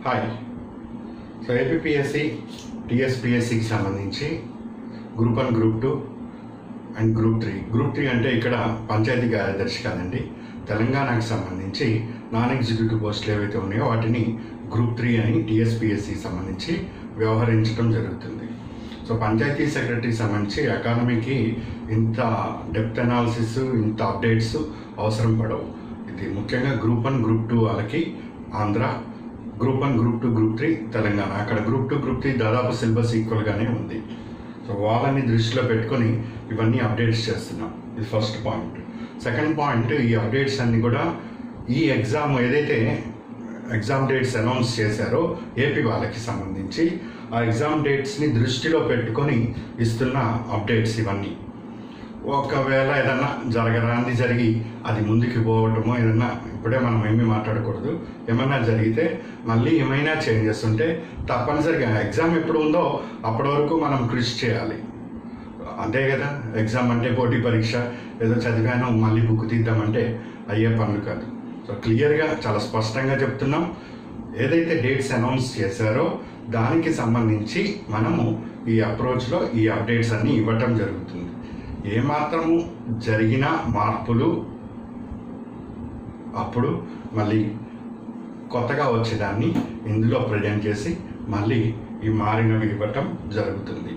Hi. So APSC టీఎస్పీఎస్సికి సంబంధించి group 1, group 2 and group 3. Group 3 అంటే ఇక్కడ పంచాయతీ కార్యదర్శి కాదండి. తెలంగాణకు సంబంధించి నాన్ ఎగ్జిక్యూటివ్ పోస్టులు ఏవైతే ఉన్నాయో వాటిని గ్రూప్ 3 అని టీఎస్పీఎస్సికి సంబంధించి వ్యవహరించడం జరుగుతుంది. సో పంచాయతీ సెక్రటరీకి సంబంధించి ఎకానమీకి ఇంత డెప్త్ అనాలిసిస్, ఇంత అప్డేట్స్ అవసరం పడవు. ఇది ముఖ్యంగా గ్రూప్ 1, గ్రూప్ 2 వాళ్ళకి Andhra, group 1, group 2, group 3 Telangana. అక్కడ గ్రూప్ 2, గ్రూప్ 3 దాదాపు సిలబస్ ఈక్వల్గానే ఉంది. సో వాళ్ళని దృష్టిలో పెట్టుకొని ఇవన్నీ అప్డేట్స్ చేస్తున్నాం. ఇది ఫస్ట్ పాయింట్. సెకండ్ పాయింట్, ఈ అప్డేట్స్ అన్నీ కూడా ఈ ఎగ్జామ్ ఏదైతే ఎగ్జామ్ డేట్స్ అనౌన్స్ చేశారో ఏపీ వాళ్ళకి సంబంధించి ఆ ఎగ్జామ్ డేట్స్ని దృష్టిలో పెట్టుకొని ఇస్తున్న అప్డేట్స్ ఇవన్నీ. ఒకవేళ ఏదన్నా జరగరాంది జరిగి అది ముందుకు పోవటమో ఏదన్నా, ఇప్పుడే మనం ఏమీ మాట్లాడకూడదు, ఏమన్నా జరిగితే మళ్ళీ ఏమైనా చేంజెస్ ఉంటే తప్పనిసరిగా ఎగ్జామ్ ఎప్పుడు ఉందో అప్పటి వరకు మనం కృషి చేయాలి. అంతే కదా, ఎగ్జామ్ అంటే పోటీ పరీక్ష, ఏదో చదివాను మళ్ళీ బుక్ తీద్దామంటే అయ్యే పనులు కాదు. సో క్లియర్గా చాలా స్పష్టంగా చెప్తున్నాం, ఏదైతే డేట్స్ అనౌన్స్ చేశారో దానికి సంబంధించి మనము ఈ అప్రోచ్లో ఈ అప్డేట్స్ అన్నీ ఇవ్వటం జరుగుతుంది. ఏమాత్రము జరిగిన మార్పులు అప్పుడు మళ్ళీ కొత్తగా వచ్చేదాన్ని ఇందులో ప్రజెంట్ చేసి మళ్ళీ ఈ మారినవి ఇవ్వటం జరుగుతుంది.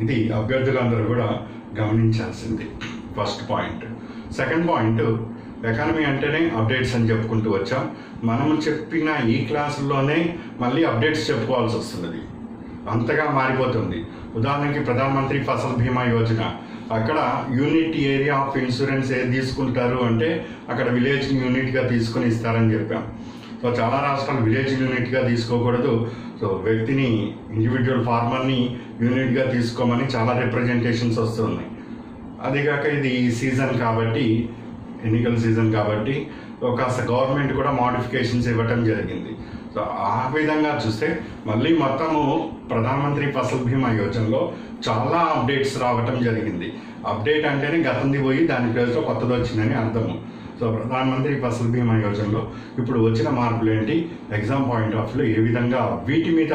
ఇది అభ్యర్థులందరూ కూడా గమనించాల్సింది first point. Second point, economy అంటేనే అప్డేట్స్ అని చెప్పుకుంటూ వచ్చాం. మనము చెప్పిన ఈ క్లాసుల్లోనే మళ్ళీ అప్డేట్స్ చెప్పుకోవాల్సి వస్తున్నది, అంతగా మారిపోతుంది. ఉదాహరణకి ప్రధానమంత్రి ఫసల్ బీమా యోజన, అక్కడ యూనిట్ ఏరియా ఆఫ్ ఇన్సూరెన్స్ ఏది తీసుకుంటారు అంటే అక్కడ విలేజ్ యూనిట్గా తీసుకొని ఇస్తారని చెప్పాం. సో చాలా రాష్ట్రాలు విలేజ్ యూనిట్గా తీసుకోకూడదు, సో వ్యక్తిని, ఇండివిజువల్ ఫార్మర్ని యూనిట్గా తీసుకోమని చాలా రిప్రజెంటేషన్స్ వస్తున్నాయి. అదిగాక ఇది సీజన్ కాబట్టి, ఎన్నికల సీజన్ కాబట్టి కాస్త గవర్నమెంట్ కూడా మోడిఫికేషన్స్ ఇవ్వటం జరిగింది. సో ఆ విధంగా చూస్తే మళ్ళీ మొత్తము ప్రధానమంత్రి ఫసల్ బీమా యోజనలో చాలా అప్డేట్స్ రావటం జరిగింది. అప్డేట్ అంటేనే గతంది పోయి దాని ప్లేస్లో కొత్తది వచ్చిందని అర్థము. సో ప్రధానమంత్రి ఫసల్ బీమా యోజనలో ఇప్పుడు వచ్చిన మార్పులు ఏంటి, ఎగ్జామ్ పాయింట్ ఆఫ్ వ్యూలో ఏ విధంగా వీటి మీద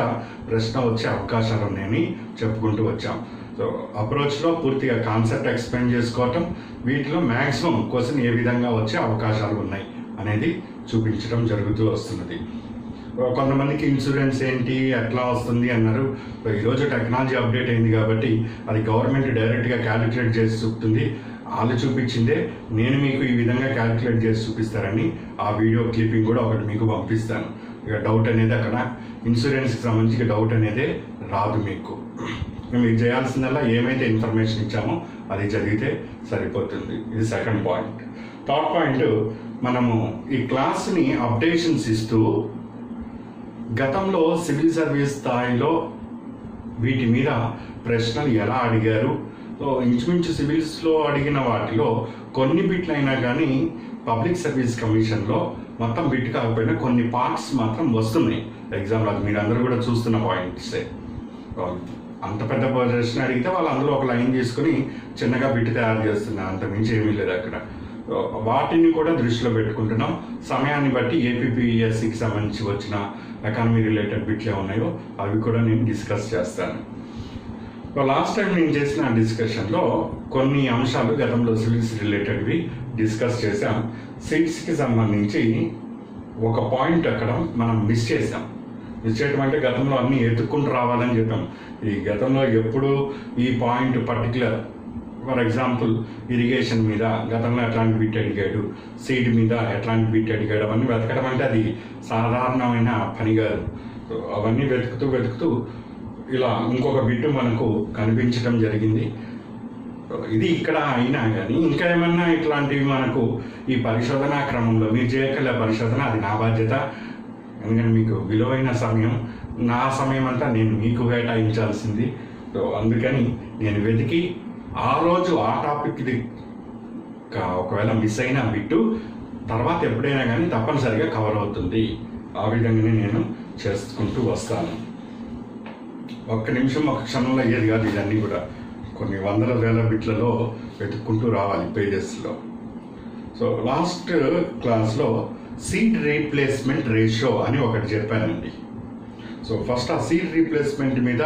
ప్రశ్న వచ్చే అవకాశాలు ఉన్నాయని చెప్పుకుంటూ వచ్చాం. సో అప్రోచ్లో పూర్తిగా కాన్సెప్ట్ ఎక్స్ప్లెయిన్ చేసుకోవటం, వీటిలో మ్యాక్సిమం క్వశ్చన్ ఏ విధంగా వచ్చే అవకాశాలు ఉన్నాయి అనేది చూపించడం జరుగుతూ వస్తున్నది. కొంతమందికి ఇన్సూరెన్స్ ఏంటి, ఎట్లా వస్తుంది అన్నారు. ఈరోజు టెక్నాలజీ అప్డేట్ అయింది కాబట్టి అది గవర్నమెంట్ డైరెక్ట్గా క్యాలిక్యులేట్ చేసి చూపుతుంది. వాళ్ళు చూపించిందే నేను మీకు ఈ విధంగా క్యాలిక్యులేట్ చేసి చూపిస్తారని ఆ వీడియో క్లిప్పింగ్ కూడా ఒకటి మీకు పంపిస్తాను. ఇక డౌట్ అనేది అక్కడ ఇన్సూరెన్స్కి సంబంధించి డౌట్ అనేది రాదు మీకు. మీరు చేయాల్సిందల్లా ఏమైతే ఇన్ఫర్మేషన్ ఇచ్చామో అది చదివితే సరిపోతుంది. ఇది సెకండ్ పాయింట్. థర్డ్ పాయింట్, మనము ఈ క్లాస్ని అప్డేషన్స్ ఇస్తూ గతంలో సివిల్ సర్వీస్ స్థాయిలో వీటి మీద ప్రశ్నలు ఎలా అడిగారు, ఇంచుమించు సివిల్స్లో అడిగిన వాటిలో కొన్ని బిట్లు అయినా కానీ పబ్లిక్ సర్వీస్ కమిషన్లో మొత్తం బిట్ కాకపోయినా కొన్ని పార్ట్స్ మాత్రం వస్తున్నాయి ఎగ్జామ్లో. అది మీరు అందరూ కూడా చూస్తున్న పాయింట్సే. అంత పెద్ద ప్రశ్న అడిగితే వాళ్ళు అందులో ఒక లైన్ తీసుకుని చిన్నగా బిట్ తయారు చేస్తున్నారు, అంత మించి ఏమీ లేదు అక్కడ. వాటిని కూడా దృష్టిలో పెట్టుకుంటున్నాం. సమయాన్ని బట్టి ఏపీఎస్సికి సంబంధించి వచ్చిన ఎకానమీ రిలేటెడ్ బిట్లు ఉన్నాయో అవి కూడా నేను డిస్కస్ చేస్తాను. లాస్ట్ టైం నేను చేసిన డిస్కషన్లో కొన్ని అంశాలు గతంలో సివిల్స్ రిలేటెడ్వి డిస్కస్ చేసాం. సీట్స్కి సంబంధించి ఒక పాయింట్ అక్కడ మనం మిస్ చేసాం. మిస్ చేయడం అంటే గతంలో అన్నీ ఎత్తుక్కుంటూ రావాలని చెప్పాం. ఈ గతంలో ఎప్పుడు ఈ point particular, for example irrigation మీద గతంలో ఎట్లాంటి బిట్ అడిగాడు, సీడ్ మీద ఎట్లాంటి బిట్ అడిగాడు, అవన్నీ వెతకడం అంటే అది సాధారణమైన పని కాదు. అవన్నీ వెతుకుతూ ఇలా ఇంకొక బిట్టు మనకు కనిపించడం జరిగింది. ఇది ఇక్కడ అయినా కానీ ఇంకా ఏమన్నా ఇట్లాంటివి మనకు ఈ పరిశోధనా క్రమంలో మీరు చేయగల పరిశోధన, అది నా బాధ్యత. ఎందుకంటే మీకు విలువైన సమయం, నా సమయం అంతా నేను మీకు కేటాయించాల్సింది. సో అందుకని నేను వెతికి ఆ రోజు ఆ టాపిక్ది ఒకవేళ మిస్ అయిన బిట్టు తర్వాత ఎప్పుడైనా కానీ తప్పనిసరిగా కవర్ అవుతుంది. ఆ విధంగానే నేను చేసుకుంటూ వస్తాను. ఒక్క నిమిషం, ఒక క్షణంలో అయ్యేది కాదు. ఇవన్నీ కూడా కొన్ని వందల వేల బిట్లలో వెతుక్కుంటూ రావాలి పేజెస్లో. సో లాస్ట్ క్లాస్లో సీడ్ రీప్లేస్మెంట్ రేషియో అని ఒకటి చెప్పానండి. సో ఫస్ట్ ఆ సీడ్ రీప్లేస్మెంట్ మీద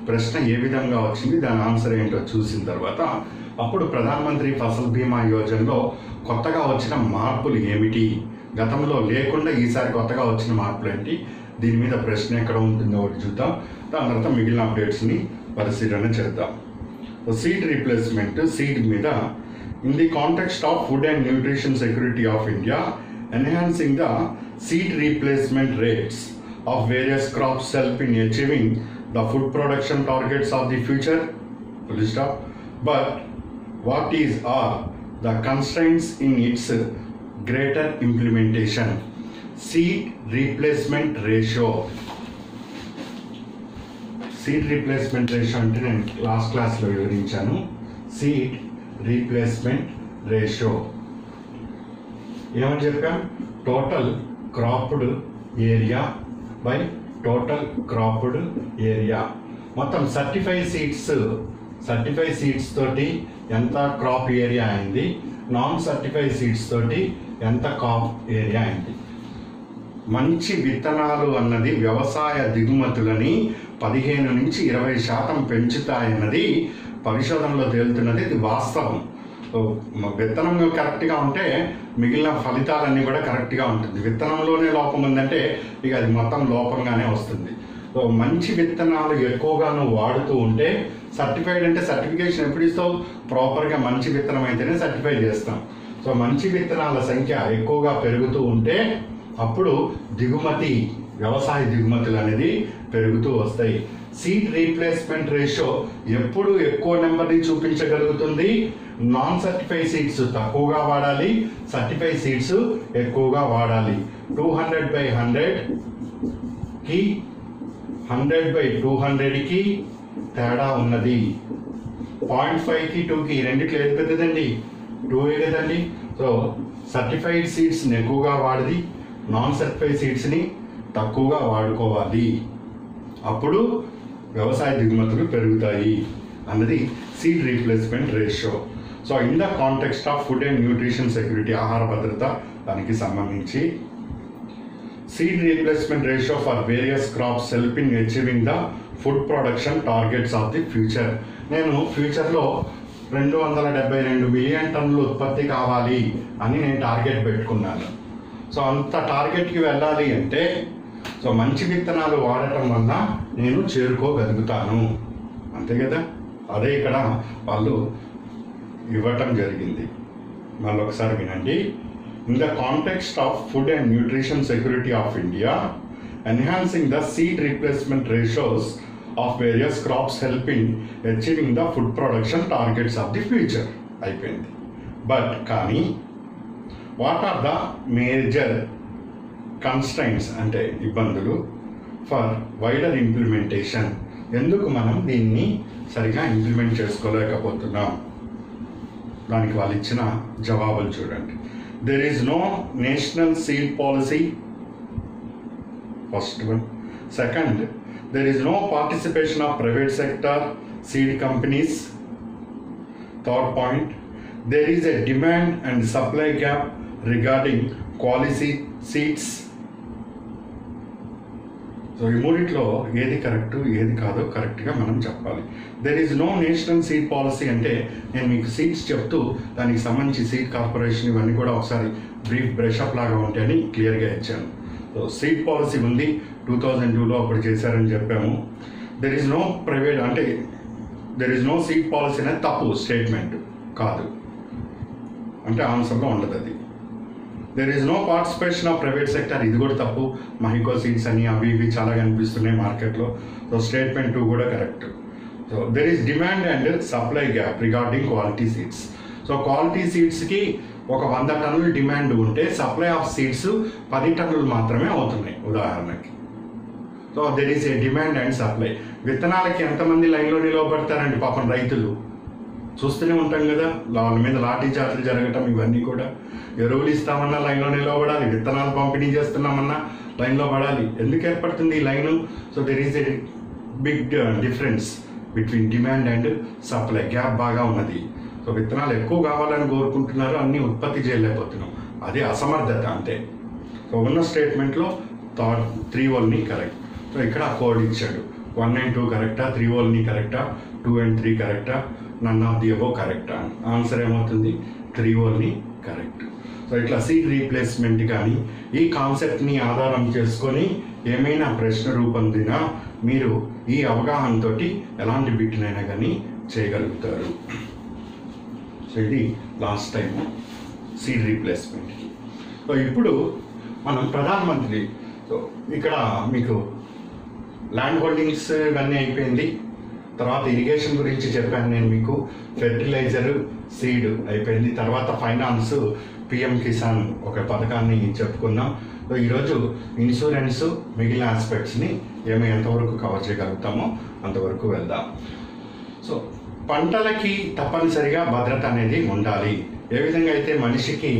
ప్రశ్న ఏ విధంగా వచ్చింది, దాని ఆన్సర్ ఏంటో చూసిన తర్వాత అప్పుడు ప్రధానమంత్రి ఫసల్ బీమా యోజనలో కొత్తగా వచ్చిన మార్పులు ఏమిటి, గతంలో లేకుండా ఈసారి కొత్తగా వచ్చిన మార్పులు ఏంటి, దీని మీద ప్రశ్న ఎక్కడ ఉంటుందో ఒకటి చూద్దాం. దాని తర్వాత మిగిలిన అప్డేట్స్ని పరిశీలన చేద్దాం. సీడ్ రీప్లేస్మెంట్, సీడ్ మీద in the context of food and nutrition security of India enhancing the seed replacement rates of various crops help in achieving the food production targets of the future, full stop. But what are the constraints in its greater implementation? Seed replacement ratio. Seed replacement ratio అంటే నేను last క్లాస్లో వివరించాను. Seed replacement ratio ఏమని చెప్పాం? Total cropped area by total cropped area. మొత్తం 35 seeds తోటి ఎంత crop area అయింది, నాన్ 35 సీడ్స్ తోటి ఎంత క్రాప్ ఏరియా అయింది. మంచి విత్తనాలు అన్నది వ్యవసాయ దిగుమతులని 15 నుంచి 20% పెంచుతాయన్నది పరిశోధనలో తేలుతున్నది. ఇది వాస్తవం. విత్తనం కరెక్ట్గా ఉంటే మిగిలిన ఫలితాలన్నీ కూడా కరెక్ట్గా ఉంటుంది. విత్తనంలోనే లోపం ఉందంటే ఇక అది మొత్తం లోపంగానే వస్తుంది. సో మంచి విత్తనాలు ఎక్కువగాను వాడుతూ ఉంటే, సర్టిఫైడ్ అంటే సర్టిఫికేషన్ ఎప్పుడు ఇస్తావు, ప్రాపర్గా మంచి విత్తనం అయితేనే సర్టిఫై చేస్తాం. సో మంచి విత్తనాల సంఖ్య ఎక్కువగా పెరుగుతూ ఉంటే అప్పుడు దిగుమతి, వ్యవసాయ దిగుమతులు అనేది పెరుగుతూ వస్తాయి. సీడ్ రీప్లేస్మెంట్ రేషియో ఎప్పుడు ఎక్కువ నెంబర్ని చూపించగలుగుతుంది? నాన్ 35 సీడ్స్ తక్కువగా వాడాలి, 35 సీడ్స్ ఎక్కువగా వాడాలి. 200/100కి 100/200కి తేడా ఉన్నది. 0.5కి 2కి రెండిట్లో ఏది పెద్దదండి? 2 కదండి. సో సర్టిఫైడ్ సీడ్స్ని ఎక్కువగా వాడి నాన్ సర్టిఫైడ్ సీడ్స్ని తక్కువగా వాడుకోవాలి. అప్పుడు వ్యవసాయ దిగుమతులు పెరుగుతాయి అన్నది seed replacement ratio. So in the context of food and nutrition security, ఆహార భద్రత దానికి సంబంధించి seed replacement ratio for various crops help in achieving the food production targets of the future. నేను ఫ్యూచర్లో 272 మిలియన్ టన్నులు ఉత్పత్తి కావాలి అని నేను టార్గెట్ పెట్టుకున్నాను. సో అంత టార్గెట్కి వెళ్ళాలి అంటే సో మంచి విత్తనాలు వాడటం వల్ల నేను చేరుకోగలుగుతాను, అంతే కదా. అదే ఇక్కడ వాళ్ళు ఇవ్వటం జరిగింది. మళ్ళీ ఒకసారి వినండి. In the context of food and nutrition security of India enhancing the seed replacement ratios of various crops help in achieving the food production targets of the future అయిపోయింది. బట్ కానీ what are the major constraints అంటే ఇబ్బందులు for wider implementation, ఎందుకు మనం దీన్ని సరిగా implement చేసుకోలేకపోతున్నాం? దానికి వాళ్ళు ఇచ్చిన జవాబులు చూడండి. There is no national seed policy, first one. Second, there is no participation of private sector seed companies. Third point, there is a demand and supply gap regarding quality seeds. So ఈ మూడిట్లో ఏది correct ఏది కాదో కరెక్ట్గా మనం చెప్పాలి. There is no national seed policy అంటే నేను మీకు సీడ్స్ చెప్తూ దానికి సంబంధించి సీడ్ కార్పొరేషన్ ఇవన్నీ కూడా ఒకసారి బ్రీఫ్ బ్రషప్ లాగా ఉంటాయని క్లియర్గా ఇచ్చాను. సో సీడ్ పాలసీ ఉంది, 2002లో అప్పుడు చేశారని చెప్పాము. దెర్ ఈజ్ నో ప్రైవేట్ అంటే there is no seed policy అనేది తప్పు స్టేట్మెంట్ కాదు, అంటే ఆన్సర్లో ఉండదు అది. There is no participation of private sector, ఇది కూడా తప్పు. మహికో సీడ్స్ అని అవి ఇవి చాలా కనిపిస్తున్నాయి మార్కెట్లో. సో స్టేట్మెంట్ 2 కూడా correct. So there is demand and supply gap regarding quality seeds. So quality సీడ్స్కి ఒక 100 టన్నులు డిమాండ్ ఉంటే సప్లై ఆఫ్ సీడ్స్ 10 టన్నులు మాత్రమే అవుతున్నాయి ఉదాహరణకి. So there is a demand and supply. విత్తనాలకి ఎంతమంది లైన్లో నిలవబడతారండి పాపం రైతులు, చూస్తూనే ఉంటాం కదా, వాళ్ళ మీద లాఠీ చార్జీలు జరగటం ఇవన్నీ కూడా. ఎరువులు ఇస్తామన్నా లైన్లో నిలవబడాలి, విత్తనాలు పంపిణీ చేస్తున్నామన్నా లైన్లో పడాలి. ఎందుకు ఏర్పడుతుంది ఈ line? So there is a big difference between demand and supply, gap బాగా ఉన్నది. సో విత్తనాలు ఎక్కువ కావాలని కోరుకుంటున్నారు, అన్నీ ఉత్పత్తి చేయలేకపోతున్నాం, అదే అసమర్థత అంతే. సో ఉన్న స్టేట్మెంట్లో 3 ఓన్లీ కరెక్ట్. సో ఇక్కడ కోడ్ ఇచ్చాడు. 1 and 2 కరెక్టా, 3 ఓన్లీ కరెక్టా, 2 and 3 కరెక్టా, నన్ ఆఫ్ ది అబోవ్ కరెక్టా? ఆన్సర్ ఏమవుతుంది? 3 ఓన్లీ కరెక్ట్. సో ఇట్లా సీడ్ రీప్లేస్మెంట్ కానీ ఈ కాన్సెప్ట్ని ఆధారం చేసుకొని ఏమైనా ప్రశ్న రూపొందినా మీరు ఈ అవగాహనతో ఎలాంటి బిట్నైనా కానీ చేయగలుగుతారు. సో ఇది లాస్ట్ టైం సీడ్ రీప్లేస్మెంట్కి. సో ఇప్పుడు మనం ప్రధానమంత్రి, సో ఇక్కడ మీకు ల్యాండ్ హోల్డింగ్స్ ఇవన్నీ అయిపోయింది. తర్వాత ఇరిగేషన్ గురించి చెప్పాను నేను మీకు, ఫెర్టిలైజర్, సీడ్ అయిపోయింది. తర్వాత ఫైనాన్స్, పిఎం కిసాన్ ఒక పథకాన్ని చెప్పుకున్నాం. సో ఈరోజు ఇన్సూరెన్స్ మిగిలిన ఆస్పెక్ట్స్ని ఎంతవరకు కవర్ చేయగలుగుతామో అంతవరకు వెళ్దాం. సో పంటలకి తప్పనిసరిగా భద్రత అనేది ఉండాలి. ఏ విధంగా అయితే మనిషికి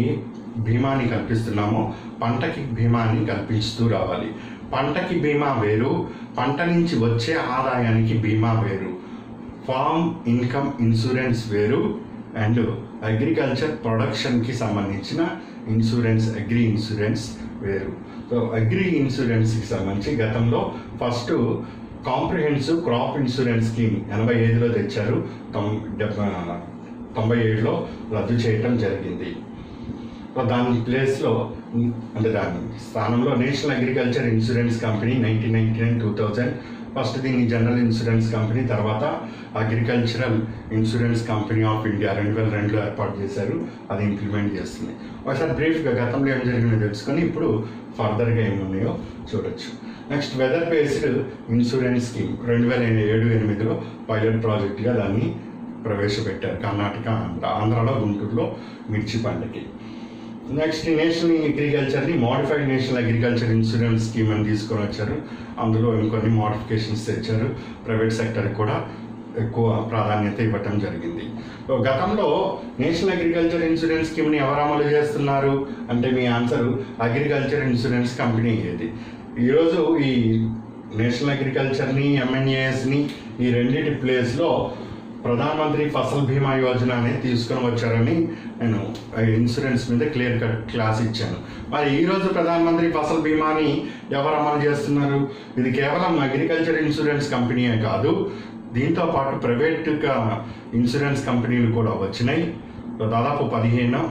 బీమాని కల్పిస్తున్నామో పంటకి బీమాని కల్పిస్తూ రావాలి. పంటకి బీమా వేరు, పంట నుంచి వచ్చే ఆదాయానికి బీమా వేరు. ఫార్మ్ ఇన్కమ్ ఇన్సూరెన్స్ వేరు అండ్ అగ్రికల్చర్ ప్రొడక్షన్కి సంబంధించిన ఇన్సూరెన్స్, అగ్రి ఇన్సూరెన్స్ వేరు. సో అగ్రి ఇన్సూరెన్స్కి సంబంధించి గతంలో first comprehensive crop insurance scheme 85లో తెచ్చారు, 97లో రద్దు చేయటం జరిగింది. దాని ప్లేస్లో అంటే దాని స్థానంలో national agriculture insurance company 1999-2000 first దీన్ని జనరల్ ఇన్సూరెన్స్ కంపెనీ, తర్వాత agricultural insurance company of India 2002లో ఏర్పాటు చేశారు. అది ఇంప్లిమెంట్ చేస్తుంది. ఒకసారి బ్రీఫ్గా గతంలో ఏం జరిగిందో తెలుసుకొని ఇప్పుడు ఫర్దర్గా ఏమున్నాయో చూడొచ్చు. Next weather based insurance scheme 2007-8లో పైలట్ ప్రాజెక్ట్గా దాన్ని ప్రవేశపెట్టారు. కర్ణాటక, ఆంధ్రాలో, గుంటూరులో మిర్చి పంటకి. నెక్స్ట్ నేషనల్ అగ్రికల్చర్ని modified national agriculture insurance scheme అని తీసుకొని వచ్చారు. అందులో ఇంకొన్ని మోడిఫికేషన్స్ తెచ్చారు. ప్రైవేట్ సెక్టర్కి కూడా ఎక్కువ ప్రాధాన్యత ఇవ్వటం జరిగింది. గతంలో నేషనల్ అగ్రికల్చర్ ఇన్సూరెన్స్ స్కీమ్ని ఎవరు అమలు చేస్తున్నారు అంటే మీ ఆన్సర్ అగ్రికల్చర్ ఇన్సూరెన్స్ కంపెనీ ఏది. ఈరోజు ఈ నేషనల్ అగ్రికల్చర్ని, ఎంఎన్ఏఎస్ని ఈ రెండింటి ప్లేస్లో ప్రధానమంత్రి ఫసల్ బీమా యోజన అనేది తీసుకొని వచ్చారని నేను ఇన్సూరెన్స్ మీద క్లియర్ కట్ క్లాస్ ఇచ్చాను. మరి ఈరోజు ప్రధానమంత్రి ఫసల్ బీమాని ఎవరు అమలు చేస్తున్నారు? ఇది కేవలం అగ్రికల్చర్ ఇన్సూరెన్స్ కంపెనీయే కాదు, దీంతో పాటు ప్రైవేట్గా ఇన్సూరెన్స్ కంపెనీలు కూడా వచ్చినాయి. దాదాపు 13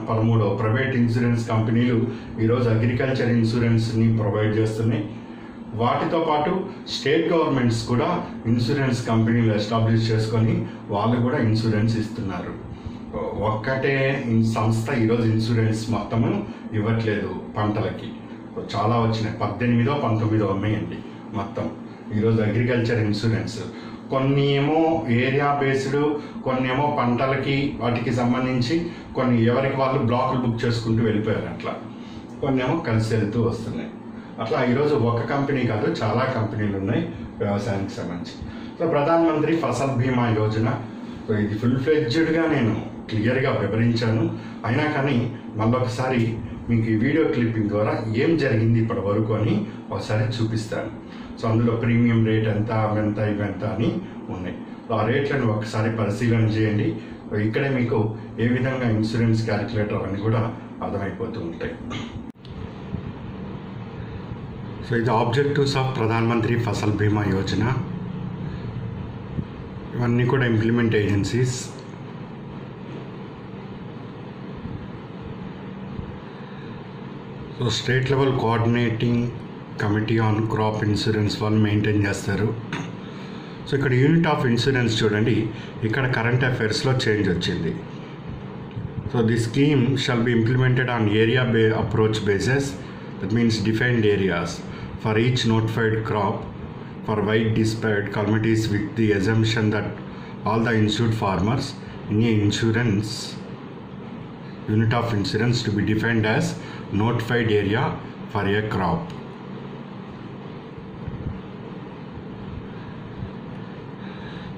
ప్రైవేట్ ఇన్సూరెన్స్ కంపెనీలు ఈరోజు అగ్రికల్చర్ ఇన్సూరెన్స్ని ప్రొవైడ్ చేస్తున్నాయి. వాటితో పాటు స్టేట్ గవర్నమెంట్స్ కూడా ఇన్సూరెన్స్ కంపెనీలు ఎస్టాబ్లిష్ చేసుకొని వాళ్ళు కూడా ఇన్సూరెన్స్ ఇస్తున్నారు. ఒక్కటే సంస్థ ఈరోజు ఇన్సూరెన్స్ మొత్తము ఇవ్వట్లేదు పంటలకి. చాలా వచ్చినాయి, 18-19 ఉన్నాయండి మొత్తం ఈరోజు అగ్రికల్చర్ ఇన్సూరెన్స్. కొన్ని ఏమో ఏరియా బేస్డ్, కొన్ని ఏమో పంటలకి వాటికి సంబంధించి, కొన్ని ఎవరికి వాళ్ళు బ్లాకులు బుక్ చేసుకుంటూ వెళ్ళిపోయారు. అట్లా కొన్ని ఏమో కలిసి వెళ్తూ వస్తున్నాయి. అట్లా ఈరోజు ఒక కంపెనీ కాదు, చాలా కంపెనీలు ఉన్నాయి వ్యవసాయానికి సంబంధించి. సో ప్రధానమంత్రి ఫసల్ బీమా యోజన, సో ఇది ఫుల్ ఫ్లెడ్జ్డ్గా నేను క్లియర్గా వివరించాను. అయినా కానీ మళ్ళొకసారి మీకు ఈ వీడియో క్లిప్పింగ్ ద్వారా ఏం జరిగింది ఇప్పటి వరకు అని ఒకసారి చూపిస్తాను. సో అందులో ప్రీమియం రేట్ ఎంత, అవెంత, ఇవెంత అని ఉన్నాయి. సో ఆ రేట్లను ఒకసారి పరిశీలన చేయండి. ఇక్కడే మీకు ఏ విధంగా ఇన్సూరెన్స్ క్యాలిక్యులేటర్ అని కూడా అర్థమైపోతూ ఉంటాయి. సో ఇది ఆబ్జెక్టివ్స్ ఆఫ్ ప్రధానమంత్రి ఫసల్ బీమా యోజన. ఇవన్నీ కూడా implement agencies. So state level coordinating committee on crop insurance వాళ్ళు మెయింటైన్ చేస్తారు. సో ఇక్కడ యూనిట్ ఆఫ్ ఇన్సూరెన్స్ చూడండి, ఇక్కడ కరెంట్ అఫైర్స్లో చేంజ్ వచ్చింది. So the scheme shall be implemented on area approach basis, that means defined areas for each notified crop for wide disparate calamities, with the assumption that all the insured farmers in a insurance unit of insurance to be defined as notified area for a crop.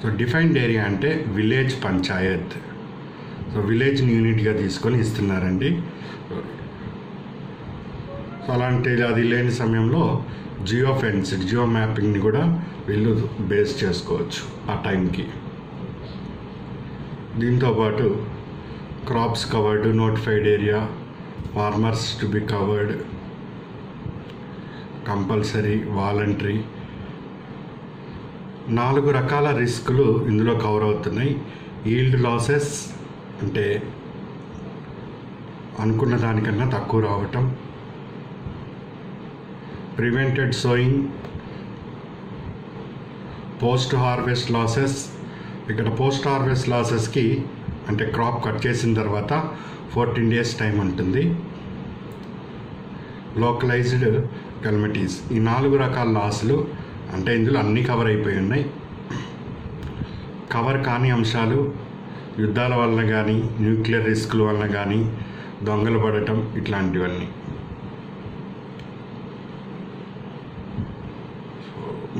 So defined area అంటే village Panchayat. So విలేజ్ని యూనిట్గా తీసుకొని ఇస్తున్నారండి. So అలాంటి అది లేని సమయంలో జియో మ్యాపింగ్ని కూడా వీళ్ళు బేస్ చేసుకోవచ్చు ఆ టైంకి. దీంతోపాటు crops covered, notified area, farmers to be covered, compulsory, voluntary, 4 రకాల రిస్కులు ఇందులో కవర్ అవుతున్నాయి. ఈల్డ్ లాసెస్ అంటే అనుకున్న దానికన్నా తక్కువ రావటం, prevented sowing, post harvest losses. ఇక్కడ పోస్ట్ హార్వెస్ట్ లాసెస్కి అంటే క్రాప్ కట్ చేసిన తర్వాత 14 days టైం ఉంటుంది. లోకలైజ్డ్ కెలమిటీస్. ఈ 4 రకాల లాసులు అంటే ఇందులో అన్నీ కవర్ అయిపోయి ఉన్నాయి. కవర్ కాని అంశాలు యుద్ధాల వలన కానీ, న్యూక్లియర్ రిస్కుల వలన కానీ, దొంగలు పడటం, ఇట్లాంటివన్నీ.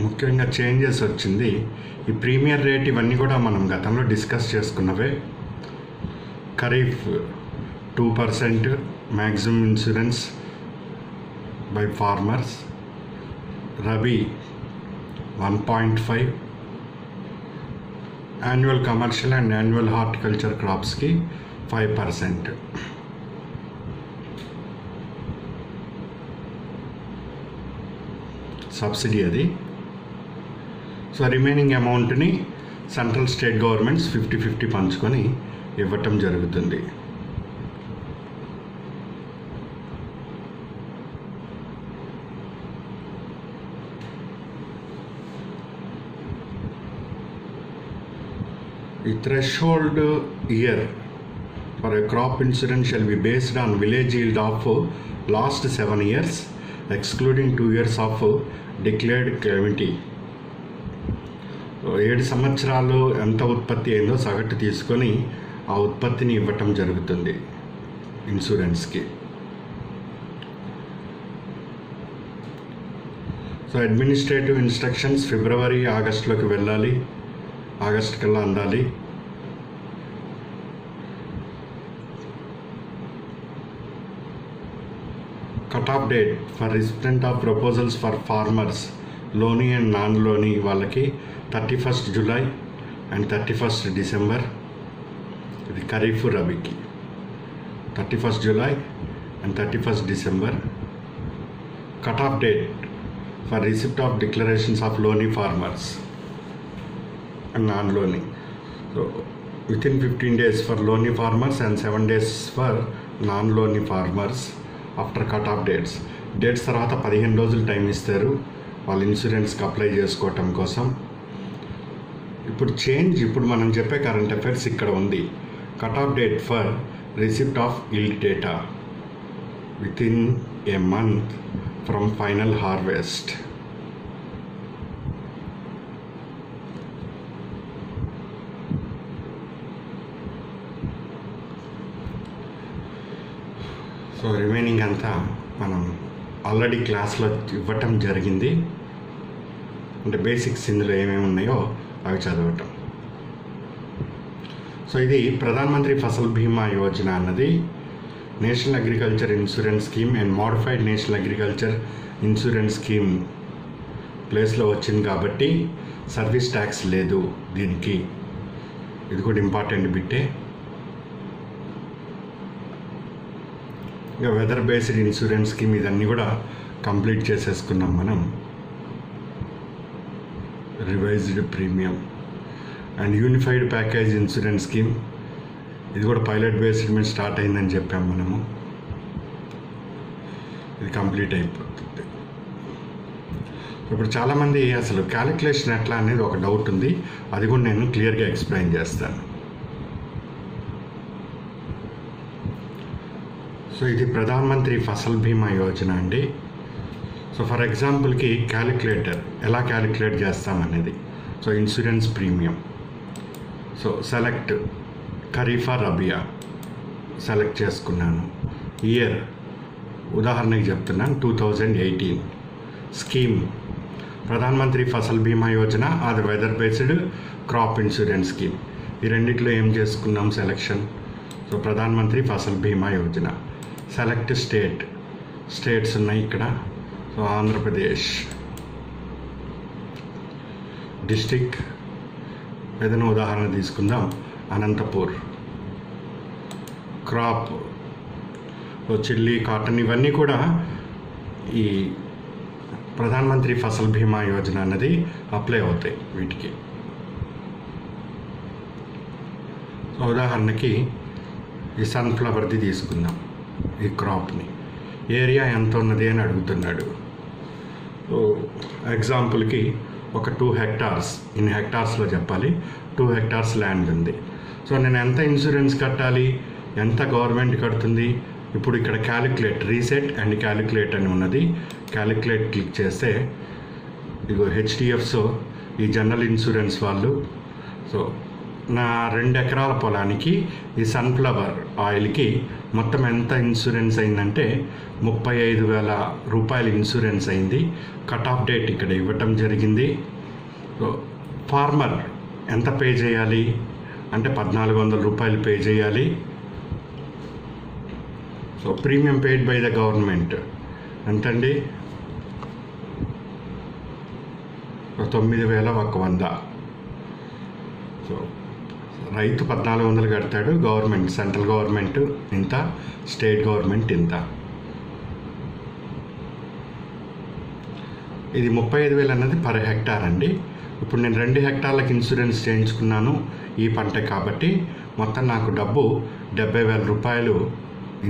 ముఖ్యంగా చేంజెస్ వచ్చింది. ఈ ప్రీమియర్ రేట్ ఇవన్నీ కూడా మనం గతంలో డిస్కస్ చేసుకున్నవే. Kharif 2% maximum insurance by farmers, rabi 1.5, annual commercial and annual horticulture క్రాప్స్కి 5%. సబ్సిడీ అది. సో రిమైనింగ్ అమౌంట్ని సెంట్రల్ స్టేట్ గవర్నమెంట్స్ 50-50 పంచుకొని ఇవ్వటం జరుగుతుంది. The threshold year for a crop insurance shall be based on village yield of last 7 years, excluding 2 years of declared calamity. 7 సంవత్సరాలు ఎంత ఉత్పత్తి అయిందో సగటు తీసుకొని ఆ ఉత్పత్తిని ఇవ్వటం జరుగుతుంది ఇన్సూరెన్స్కి. సో అడ్మినిస్ట్రేటివ్ ఇన్స్ట్రక్షన్స్ ఫిబ్రవరి, ఆగస్టులోకి వెళ్ళాలి, ఆగస్ట్ కల్లా అందాలి. Cut off date for recipient of proposals for farmers, loanee and నాన్ లోనీ వాళ్ళకి 31st July and 31st December. ఇది ఖరీఫ్, రబీకి 31st July and 31st December. Cut off date for receipt of declarations of loanee farmers and non-loany. So within 15 days for loany farmers and 7 days for non-loany farmers after cut-off dates. Dates తర్వాత 15 రోజులు time ఇస్తారు వాళ్ళు ఇన్సూరెన్స్కి apply చేసుకోవటం కోసం. ఇప్పుడు మనం చెప్పే current affairs ఇక్కడ ఉంది. Cut-off date for receipt of yield data within A month from final harvest. So remaining అంతా మనం ఆల్రెడీ క్లాస్లో ఇవ్వటం జరిగింది. అంటే బేసిక్స్ ఇందులో ఏమేమి ఉన్నాయో అవి చదవటం. సో ఇది ప్రధానమంత్రి ఫసల్ బీమా యోజన అన్నది national agriculture insurance scheme and modified national agriculture insurance scheme ప్లేస్లో వచ్చింది కాబట్టి సర్వీస్ ట్యాక్స్ లేదు దీనికి. ఇది కూడా ఇంపార్టెంట్ బిట్టే. ఇంకా వెదర్ బేస్డ్ ఇన్సూరెన్స్ స్కీమ్ ఇదన్నీ కూడా కంప్లీట్ చేసేసుకున్నాం మనం. Revised premium and unified package insurance scheme ఇది కూడా పైలట్ బేస్డ్ మీద స్టార్ట్ అయిందని చెప్పాము మనము. ఇది కంప్లీట్ అయిపోతుంది. ఇప్పుడు చాలామంది అసలు క్యాలిక్యులేషన్ ఎట్లా అనేది ఒక డౌట్ ఉంది. అది కూడా నేను క్లియర్గా ఎక్స్ప్లెయిన్ చేస్తాను. సో ఇది ప్రధానమంత్రి ఫసల్ బీమా యోజన అండి. సో ఫర్ ఎగ్జాంపుల్కి క్యాలిక్యులేటర్ ఎలా క్యాలిక్యులేట్ చేస్తామనేది. So insurance premium. So select ఖరీఫా, రబియా సెలెక్ట్ చేసుకున్నాను. ఇయర్ ఉదాహరణకి చెప్తున్నాను 2018. స్కీమ్ ప్రధానమంత్రి ఫసల్ బీమా యోజన, అది weather based crop insurance scheme. ఈ రెండిట్లో ఏం చేసుకున్నాం సెలెక్షన్. సో ప్రధానమంత్రి ఫసల్ బీమా యోజన. సెలెక్ట్ స్టేట్స్ ఉన్నాయి ఇక్కడ. సో ఆంధ్రప్రదేశ్. డిస్టిక్ ఏదైనా ఉదాహరణ తీసుకుందాం, అనంతపూర్. క్రాప్ చిల్లీ, కాటన్ ఇవన్నీ కూడా ఈ ప్రధానమంత్రి ఫసల్ బీమా యోజన అన్నది అప్లై అవుతాయి వీటికి. ఉదాహరణకి ఈ సన్ఫ్లవర్ది తీసుకుందాం. ఈ క్రాప్ని ఏరియా ఎంత ఉన్నది అని అడుగుతున్నాడు. ఎగ్జాంపుల్కి ఒక 2 hectares, ఇన్ని హెక్టార్స్లో చెప్పాలి, 2 hectares ల్యాండ్ ఉంది. సో నేను ఎంత ఇన్సూరెన్స్ కట్టాలి, ఎంత గవర్నమెంట్ కడుతుంది? ఇప్పుడు ఇక్కడ క్యాలిక్యులేట్, రీసెట్ అండ్ క్యాలిక్యులేట్ అని ఉన్నది. క్యాలిక్యులేట్ క్లిక్ చేస్తే ఇగో హెచ్డిఎఫ్స్, ఈ జనరల్ ఇన్సూరెన్స్ వాళ్ళు, సో నా 2 ఎకరాల పొలానికి ఈ సన్ఫ్లవర్ ఆయిల్కి మొత్తం ఎంత ఇన్సూరెన్స్ అయిందంటే 35,000 రూపాయలు ఇన్సూరెన్స్ అయింది. కట్ ఆఫ్ డేట్ ఇక్కడ ఇవ్వటం జరిగింది. సో ఫార్మర్ ఎంత పే చేయాలి అంటే 1,400 రూపాయలు పే చేయాలి. So premium paid by the government ఎంతండి? 9,100. సో రైతు 1,400 కడతాడు, గవర్నమెంట్, సెంట్రల్ గవర్నమెంట్ ఇంత, స్టేట్ గవర్నమెంట్ ఇంత. ఇది 35,000 అన్నది పర్ హెక్టార్ అండి. ఇప్పుడు నేను 2 హెక్టార్లకు ఇన్సూరెన్స్ చేయించుకున్నాను ఈ పంట కాబట్టి మొత్తం నాకు డబ్బు 70,000 రూపాయలు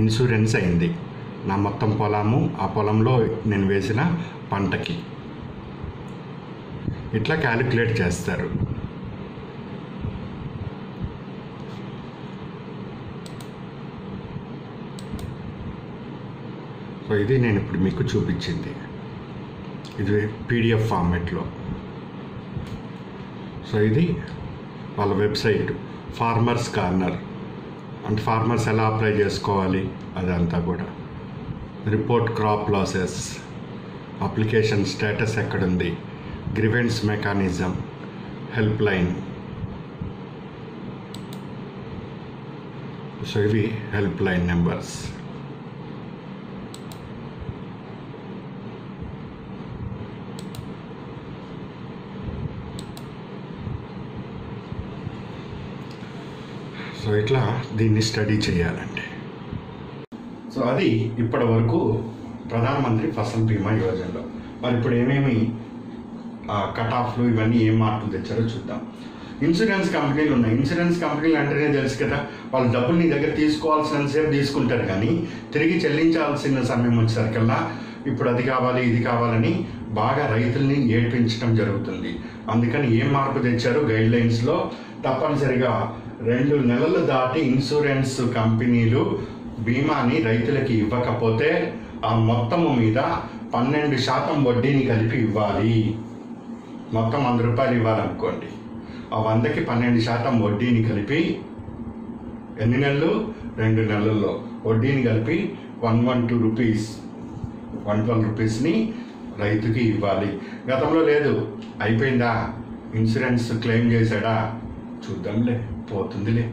ఇన్సూరెన్స్ అయింది. నా మొత్తం పొలము, ఆ పొలంలో నేను వేసిన పంటకి. ఇట్లా క్యాలిక్యులేట్ చేస్తారు. సో ఇది నేను ఇప్పుడు మీకు చూపించింది, ఇది పీడిఎఫ్ ఫార్మాట్లో. సో ఇది వాళ్ళ వెబ్సైట్, ఫార్మర్స్ కార్నర్, అంటే ఫార్మర్స్ ఎలా అప్లై చేసుకోవాలి అదంతా కూడా. Report crop losses, application status ఎక్కడుంది, grievance mechanism, help line. So ఇవి హెల్ప్ లైన్ నెంబర్స్. సో ఇట్లా దీన్ని స్టడీ చేయాలండి. సో అది ఇప్పటి వరకు ప్రధానమంత్రి ఫసల్ బీమా యోజనలో. మరి ఇప్పుడు ఏమేమి కట్ ఆఫ్లు ఇవన్నీ ఏం మార్పులు తెచ్చారో చూద్దాం. ఇన్సూరెన్స్ కంపెనీలు ఉన్నాయి. ఇన్సూరెన్స్ కంపెనీలు అంటేనే తెలుసు కదా, వాళ్ళు డబ్బులు నీ దగ్గర తీసుకోవాల్సినంతసేపు తీసుకుంటారు, కానీ తిరిగి చెల్లించాల్సిన సమయం వచ్చేసరికల్లా ఇప్పుడు అది కావాలి ఇది కావాలని బాగా రైతుల్ని ఏడ్పించడం జరుగుతుంది. అందుకని ఏం మార్పు తెచ్చారు గైడ్లైన్స్లో, తప్పనిసరిగా 2 నెలలు దాటి ఇన్సూరెన్స్ కంపెనీలు బీమాని రైతులకి ఇవ్వకపోతే ఆ మొత్తము మీద 12% వడ్డీని కలిపి ఇవ్వాలి. మొత్తం 100 రూపాయలు ఇవ్వాలనుకోండి, ఆ 100కి 12% వడ్డీని కలిపి ఎన్ని నెలలు? 2 నెలల్లో వడ్డీని కలిపి 112 రూపీస్, 112 రూపీస్ని రైతుకి ఇవ్వాలి. గతంలో లేదు, అయిపోయిందా, ఇన్సూరెన్స్ క్లెయిమ్ చేశాడా, చూద్దాంలే, పోతుందిలే,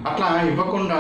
అట్లా ఇవ్వకుండా